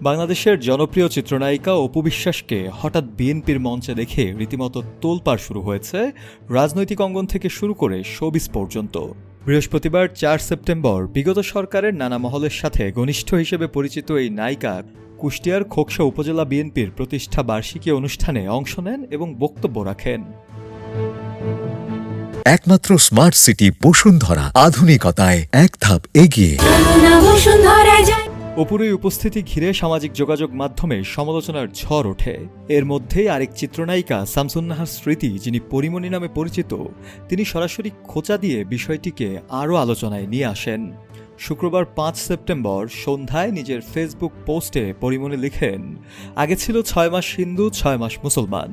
বাংলাদেশের জনপ্রিয় চিত্রনায়িকা অপু বিশ্বাসকে হঠাৎ বিএনপির মঞ্চে দেখে রীতিমতো তোলপাড় শুরু হয়েছে রাজনৈতিক অঙ্গন থেকে শুরু করে শোবিজ পর্যন্ত। বৃহস্পতিবার ৪ সেপ্টেম্বর বিগত সরকারের নানা মহলের সাথে ঘনিষ্ঠ হিসেবে পরিচিত এই নায়িকা কুষ্টিয়ার খোকসা উপজেলা বিএনপির প্রতিষ্ঠা বার্ষিকী অনুষ্ঠানে অংশ নেন এবং বক্তব্য রাখেন। একমাত্র স্মার্ট সিটি বসুন্ধরা, আধুনিকতায় এক ধাপ এগিয়ে। অপুর এই উপস্থিতি ঘিরে সামাজিক যোগাযোগ মাধ্যমে সমালোচনার ঝড় ওঠে। এর মধ্যেই আরেক চিত্রনায়িকা শামসুন্নাহার স্মৃতি, যিনি পরিমণি নামে পরিচিত, তিনি সরাসরি খোঁচা দিয়ে বিষয়টিকে আরও আলোচনায় নিয়ে আসেন। শুক্রবার ৫ সেপ্টেম্বর সন্ধ্যায় নিজের ফেসবুক পোস্টে পরিমণি লিখেন, আগে ছিল ৬ মাস হিন্দু ৬ মাস মুসলমান,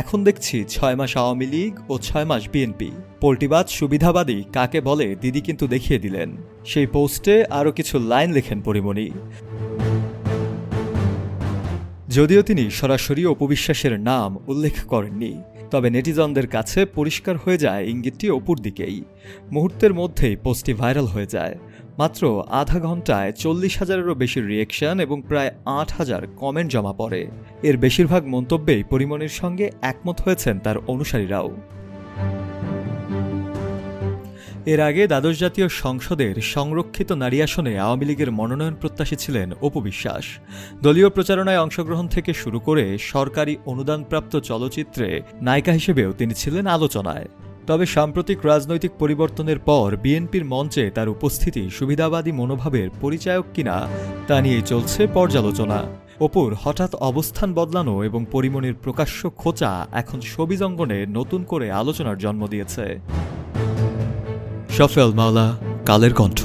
এখন দেখছি ৬ মাস আওয়ামী লীগ ও ৬ মাস বিএনপি। পোল্টিবাদ সুবিধাবাদী কাকে বলে দিদি কিন্তু দেখিয়ে দিলেন। সেই পোস্টে আরও কিছু লাইন লেখেন পরিমণি। যদিও তিনি সরাসরি অপু বিশ্বাসের নাম উল্লেখ করেননি, তবে নেটিজনদের কাছে পরিষ্কার হয়ে যায় ইঙ্গিতটি অপুর দিকেই। মুহূর্তের মধ্যেই পোস্টটি ভাইরাল হয়ে যায়। মাত্র আধা ঘন্টায় ৪০,০০০-এরও বেশি রিয়েকশন এবং প্রায় ৮,০০০ কমেন্ট জমা পড়ে। এর বেশিরভাগ মন্তব্যেই পরিমণির সঙ্গে একমত হয়েছেন তার অনুসারীরাও। এর আগে দ্বাদশ জাতীয় সংসদের সংরক্ষিত নারী আসনে আওয়ামী লীগের মনোনয়ন প্রত্যাশী ছিলেন অপু বিশ্বাস। দলীয় প্রচারণায় অংশগ্রহণ থেকে শুরু করে সরকারি অনুদানপ্রাপ্ত চলচ্চিত্রে নায়িকা হিসেবেও তিনি ছিলেন আলোচনায়। তবে সাম্প্রতিক রাজনৈতিক পরিবর্তনের পর বিএনপির মঞ্চে তার উপস্থিতি সুবিধাবাদী মনোভাবের পরিচায়ক কিনা তা নিয়েই চলছে পর্যালোচনা। অপুর হঠাৎ অবস্থান বদলানো এবং পরিমণির প্রকাশ্য খোঁচা এখন শোবিজ অঙ্গনে নতুন করে আলোচনার জন্ম দিয়েছে। শফেল মাওলা, কালের কণ্ঠ।